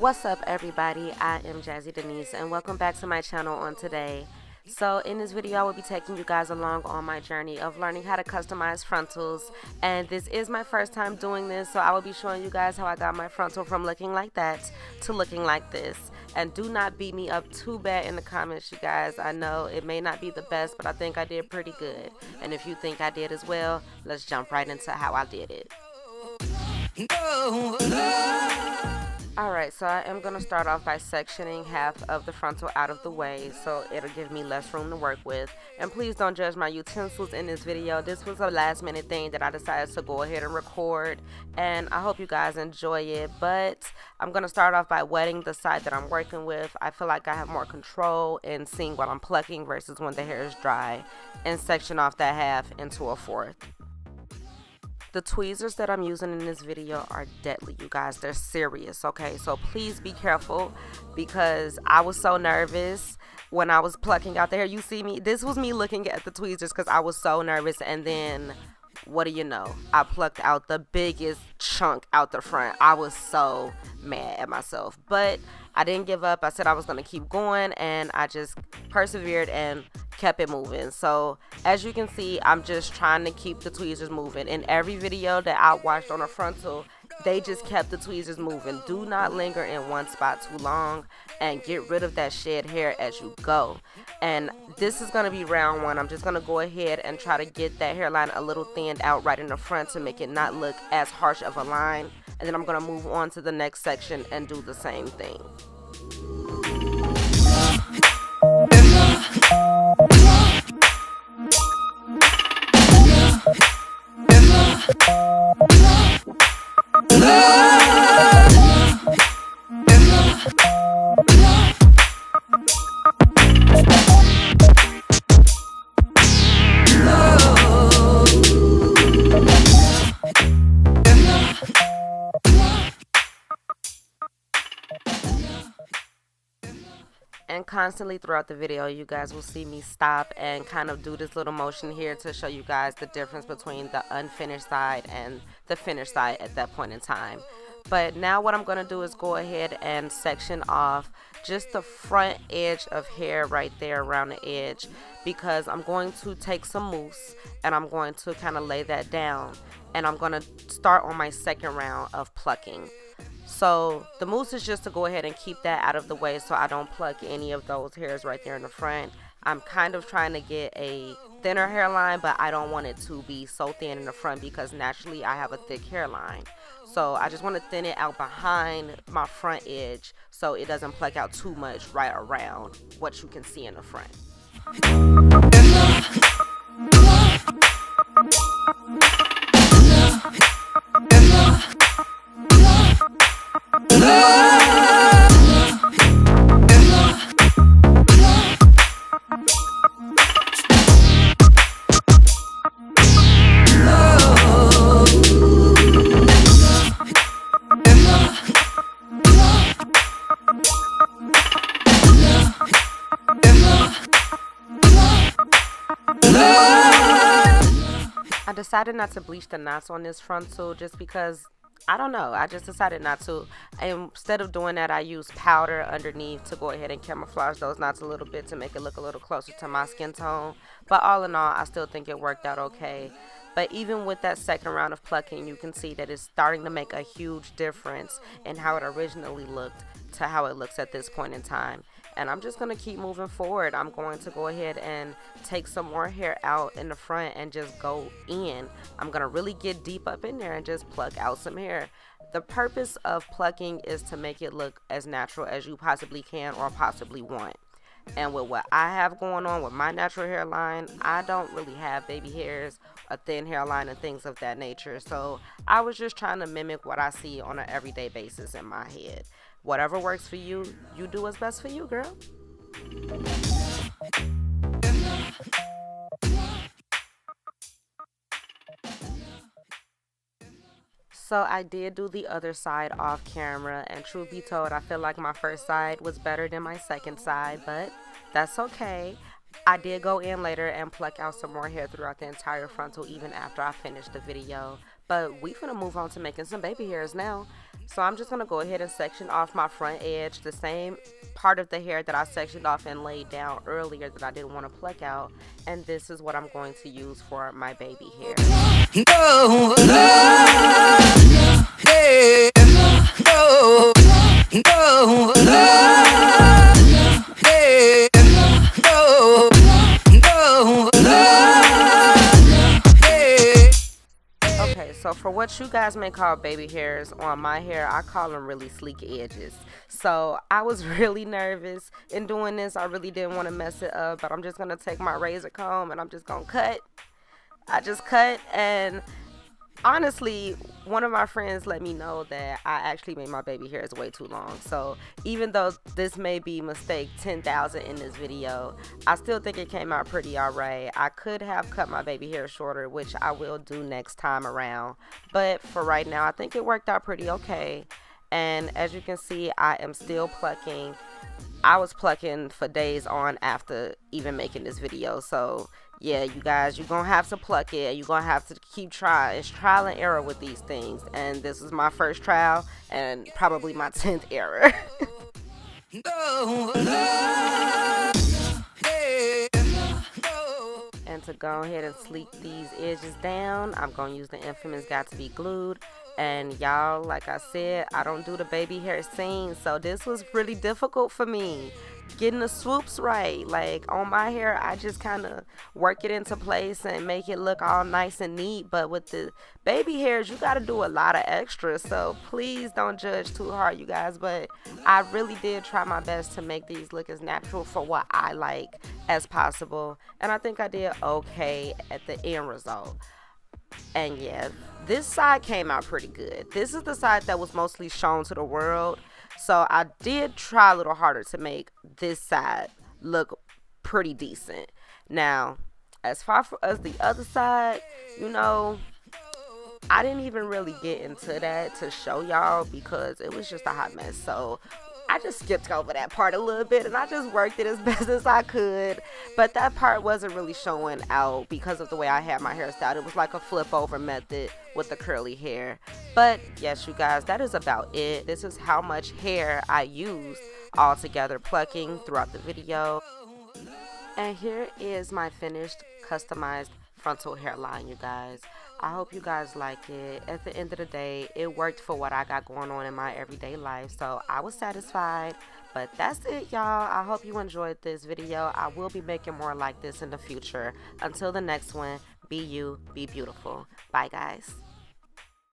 What's up everybody, I am Jazzy Denise and welcome back to my channel on today. So in this video I will be taking you guys along on my journey of learning how to customize frontals, and this is my first time doing this, so I will be showing you guys how I got my frontal from looking like that to looking like this. And do not beat me up too bad in the comments, you guys. I know it may not be the best, but I think I did pretty good, and if you think I did as well, let's jump right into how I did it. Alright, so I am going to start off by sectioning half of the frontal out of the way so it'll give me less room to work with. And please don't judge my utensils in this video. This was a last minute thing that I decided to go ahead and record, and I hope you guys enjoy it. But I'm going to start off by wetting the side that I'm working with. I feel like I have more control in seeing what I'm plucking versus when the hair is dry, and section off that half into a fourth. The tweezers that I'm using in this video are deadly, you guys. They're serious, okay? So please be careful, because I was so nervous when I was plucking out the hair. You see me? This was me looking at the tweezers because I was so nervous, and then what do you know? I plucked out the biggest chunk out the front. I was so mad at myself, but I didn't give up. I said I was going to keep going, and I just persevered and kept it moving. So as you can see, I'm just trying to keep the tweezers moving. In every video that I watched on a frontal, they just kept the tweezers moving. Do not linger in one spot too long, and get rid of that shed hair as you go. And this is going to be round one. I'm just going to go ahead and try to get that hairline a little thinned out right in the front to make it not look as harsh of a line. And then I'm going to move on to the next section and do the same thing. And constantly throughout the video, you guys will see me stop and kind of do this little motion here to show you guys the difference between the unfinished side and the finished side at that point in time. But now what I'm going to do is go ahead and section off just the front edge of hair right there around the edge, because I'm going to take some mousse and I'm going to kind of lay that down, and I'm going to start on my second round of plucking. So the mousse is just to go ahead and keep that out of the way so I don't pluck any of those hairs right there in the front. I'm kind of trying to get a thinner hairline, but I don't want it to be so thin in the front because naturally I have a thick hairline. So I just want to thin it out behind my front edge so it doesn't pluck out too much right around what you can see in the front. I decided not to bleach the knots on this frontal just because, I don't know, I just decided not to. And instead of doing that, I used powder underneath to go ahead and camouflage those knots a little bit to make it look a little closer to my skin tone. But all in all, I still think it worked out okay. But even with that second round of plucking, you can see that it's starting to make a huge difference in how it originally looked to how it looks at this point in time. And I'm just going to keep moving forward. I'm going to go ahead and take some more hair out in the front and just go in. I'm going to really get deep up in there and just pluck out some hair. The purpose of plucking is to make it look as natural as you possibly can or possibly want. And with what I have going on with my natural hairline, I don't really have baby hairs, a thin hairline, and things of that nature. So I was just trying to mimic what I see on an everyday basis in my head. Whatever works for you, you do what's best for you, girl. So I did do the other side off camera, and truth be told, I feel like my first side was better than my second side, but that's okay. I did go in later and pluck out some more hair throughout the entire frontal even after I finished the video. But we finna move on to making some baby hairs now. So I'm just going to go ahead and section off my front edge, the same part of the hair that I sectioned off and laid down earlier that I didn't want to pluck out. And this is what I'm going to use for my baby hair. No, hey, no, no, hey, no, no, hey. Okay, so for what you guys may call baby hairs on my hair, I call them really sleek edges. So I was really nervous in doing this. I really didn't want to mess it up, but I'm just going to take my razor comb and I'm just going to cut. I just cut, and honestly, one of my friends let me know that I actually made my baby hairs way too long. So even though this may be mistake 10,000 in this video, I still think it came out pretty alright. I could have cut my baby hair shorter, which I will do next time around, but for right now I think it worked out pretty okay. And as you can see, I am still plucking. I was plucking for days on after even making this video. So yeah, you guys, you're gonna have to pluck it. You're gonna have to keep trying. It's trial and error with these things, and this is my first trial and probably my 10th error. And to go ahead and sleek these edges down, I'm gonna use the infamous Got to Be Glued. And y'all, like I said, I don't do the baby hair scene, so this was really difficult for me getting the swoops right. Like on my hair, I just kind of work it into place and make it look all nice and neat, but with the baby hairs, you got to do a lot of extra. So please don't judge too hard, you guys, but I really did try my best to make these look as natural for what I like as possible, and I think I did okay at the end result. And yeah, this side came out pretty good. This is the side that was mostly shown to the world, so I did try a little harder to make this side look pretty decent. Now, as far as the other side, you know, I didn't even really get into that to show y'all because it was just a hot mess. So I just skipped over that part a little bit and I just worked it as best as I could. But that part wasn't really showing out because of the way I had my hair styled. It was like a flip over method with the curly hair. But yes, you guys, that is about it. This is how much hair I used all together plucking throughout the video. And here is my finished customized frontal hairline, you guys. I hope you guys like it. At the end of the day, it worked for what I got going on in my everyday life, so I was satisfied. But that's it, y'all. I hope you enjoyed this video. I will be making more like this in the future. Until the next one, be you, be beautiful. Bye, guys.